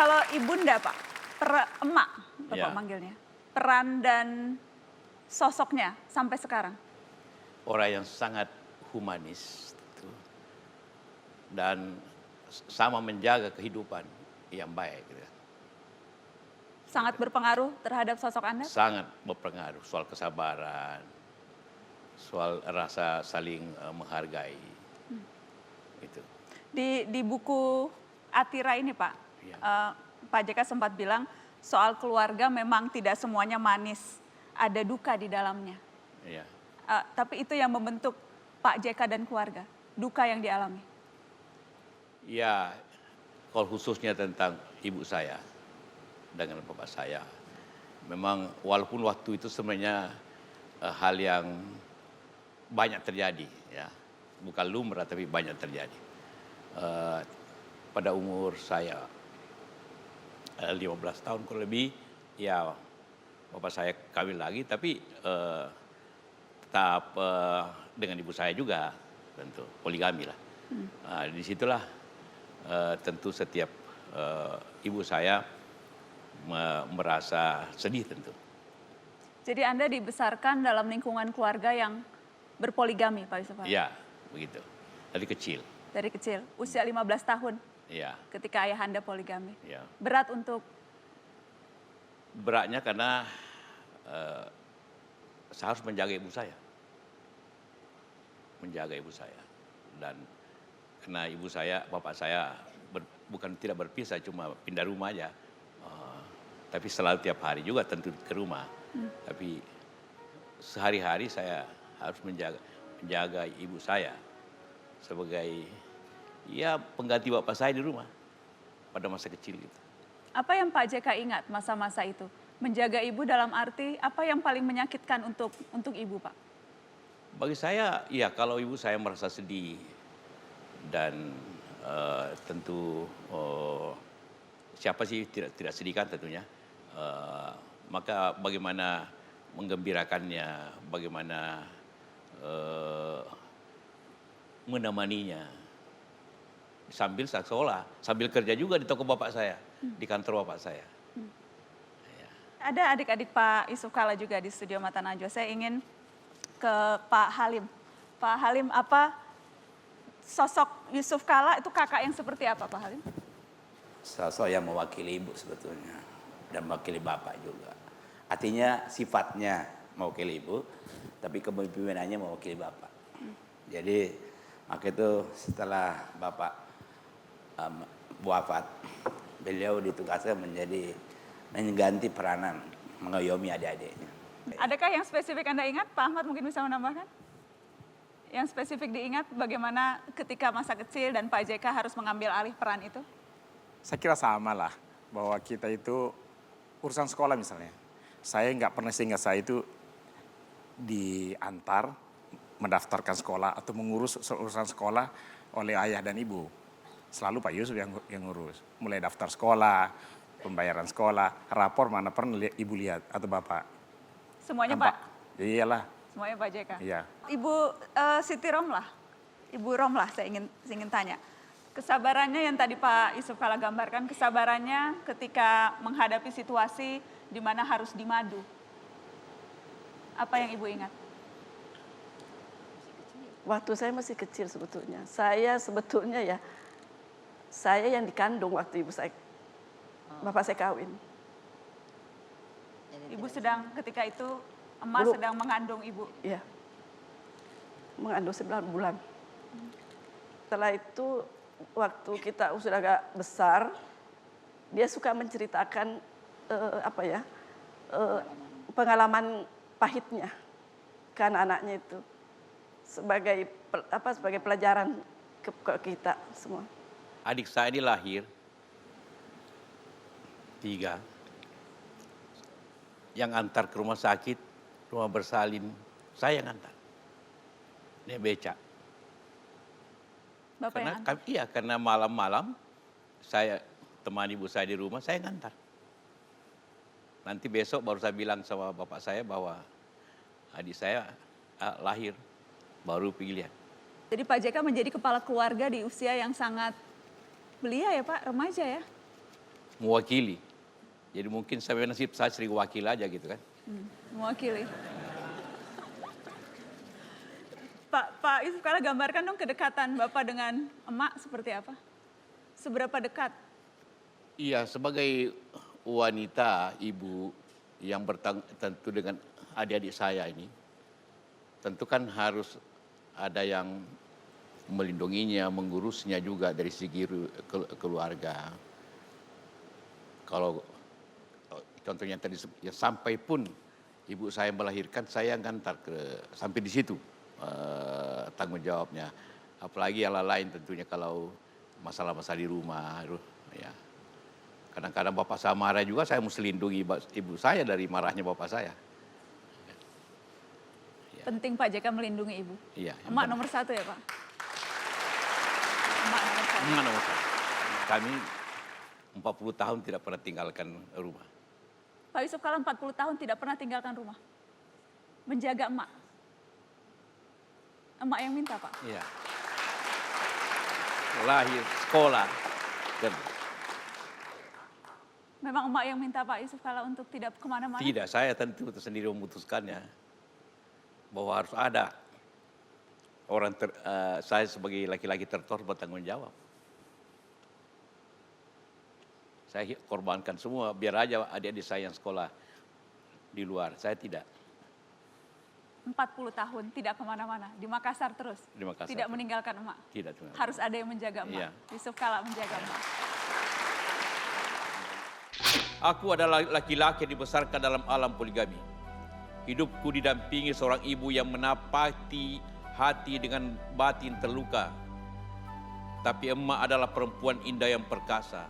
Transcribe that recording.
Kalau ibunda Pak, emak Bapak Ya. manggilnya, peran dan sosoknya sampai sekarang. Orang yang sangat humanis gitu, dan sama menjaga kehidupan yang baik gitu. Sangat berpengaruh terhadap sosok Anda? Sangat berpengaruh soal kesabaran, soal rasa saling menghargai. Itu. Di buku Atira ini Pak, Ya. Pak JK sempat bilang soal keluarga memang tidak semuanya manis, ada duka di dalamnya. Ya. Tapi itu yang membentuk Pak JK dan keluarga, duka yang dialami. Ya, kalau khususnya tentang ibu saya dengan bapak saya, memang walaupun waktu itu sebenarnya hal yang banyak terjadi, ya, bukan lumrah tapi banyak terjadi. Pada umur saya 15 tahun kurang lebih, ya bapak saya kawin lagi, tapi tetap dengan ibu saya juga, tentu poligami lah. Disitulah tentu setiap ibu saya merasa sedih tentu. Jadi Anda dibesarkan dalam lingkungan keluarga yang berpoligami Pak Yusuf. Ya, begitu. Dari kecil. Dari kecil, usia 15 tahun Ya, ketika ayah Anda poligami. ya. Berat untuk Beratnya karena saya harus menjaga ibu saya. Menjaga ibu saya. Dan karena ibu saya, bapak saya bukan tidak berpisah, cuma pindah rumah aja. Tapi selalu tiap hari juga tentu ke rumah. Tapi sehari-hari saya harus menjaga ibu saya sebagai ya pengganti bapak saya di rumah pada masa kecil itu. apa yang Pak JK ingat masa-masa itu? Menjaga ibu dalam arti apa yang paling menyakitkan untuk ibu Pak? Bagi saya, ya kalau ibu saya merasa sedih dan tentu siapa sih tidak sedih kan tentunya. Maka bagaimana menggembirakannya, bagaimana menemaninya sambil sekolah, sambil kerja juga di toko bapak saya, di kantor bapak saya. Ada adik-adik Pak Yusuf Kala juga di studio Mata Najwa. Saya ingin ke Pak Halim. Pak Halim, apa sosok Yusuf Kala itu kakak yang seperti apa Pak Halim? Sosok yang mewakili ibu sebetulnya dan mewakili bapak juga. Artinya sifatnya mewakili ibu, tapi kepemimpinannya mewakili bapak. Jadi maka itu setelah bapak wafat, beliau ditugaskan menjadi mengganti peranan mengayomi adik-adiknya. Adakah yang spesifik Anda ingat? Pak Ahmad mungkin bisa menambahkan? Yang spesifik diingat bagaimana ketika masa kecil dan Pak JK harus mengambil alih peran itu? Saya kira sama lah, bahwa kita itu urusan sekolah misalnya. Saya nggak pernah seingat saya itu diantar mendaftarkan sekolah atau mengurus urusan sekolah oleh ayah dan ibu. Selalu Pak Yusuf yang ngurus. Mulai daftar sekolah, pembayaran sekolah, rapor mana pernah ibu lihat atau bapak. Semuanya Nampak? Pak? Iyalah, Semuanya Pak JK? iya. Ibu Siti Romlah, Ibu Romlah saya ingin tanya. Kesabarannya yang tadi Pak Yusuf Kala gambarkan, kesabarannya ketika menghadapi situasi di mana harus dimadu. Apa yang Ibu ingat? Waktu saya masih kecil sebetulnya. Saya yang dikandung waktu ibu saya, bapak saya kawin. Ibu sedang ketika itu, emak Belum. sedang mengandung Ibu. Iya, mengandung 9 bulan. Setelah itu, waktu kita sudah agak besar, dia suka menceritakan pengalaman pahitnya ke anak-anaknya itu sebagai pelajaran ke kita semua. Adik saya ini lahir 3, yang antar ke rumah sakit, rumah bersalin, saya yang antar. Ini becak. Bapak yang antar. Iya, karena malam-malam saya temani ibu saya di rumah, saya ngantar. Nanti besok baru saya bilang sama bapak saya bahwa adik saya lahir, baru pergi lihat. Jadi Pak JK menjadi kepala keluarga di usia yang sangat belia ya Pak, remaja ya? mewakili. Jadi mungkin saya nasib saya sering wakil aja gitu kan. Mewakili. Pak Yusuf Kala, gambarkan dong kedekatan Bapak dengan emak seperti apa? Seberapa dekat? Iya, sebagai wanita, ibu yang tentu dengan adik-adik saya ini, tentu kan harus ada yang melindunginya, mengurusnya juga dari segi keluarga. Kalau contohnya tadi ya, sampai pun ibu saya melahirkan, saya ngantar sampai di situ tanggung jawabnya. Apalagi yang lain tentunya kalau masalah-masalah di rumah, ya. Kadang-kadang bapak saya marah juga, saya mesti lindungi ibu saya dari marahnya bapak saya. Penting Pak JK melindungi ibu. Iya. Emak nomor satu ya Pak? Emak nomor satu. Emak nomor satu. Kami 40 tahun tidak pernah tinggalkan rumah. Pak Yusuf Kala 40 tahun tidak pernah tinggalkan rumah. Menjaga emak. Emak yang minta Pak? Iya. Lahir, sekolah, kerja. Memang emak yang minta Pak Yusuf Kala untuk tidak kemana-mana? Tidak, saya tentu sendiri memutuskannya. Bahwa harus ada orang, saya sebagai laki-laki tertor bertanggung jawab. Saya korbankan semua, biar aja adik-adik saya yang sekolah di luar, saya tidak. 40 tahun tidak kemana-mana, di Makassar terus? Di Makassar. Tidak meninggalkan emak? Tidak. Harus ada yang menjaga emak? Iya. Yusuf Kala menjaga emak. Aku adalah laki-laki yang dibesarkan dalam alam poligami. Hidupku didampingi seorang ibu yang menapati hati dengan batin terluka. Tapi emak adalah perempuan indah yang perkasa.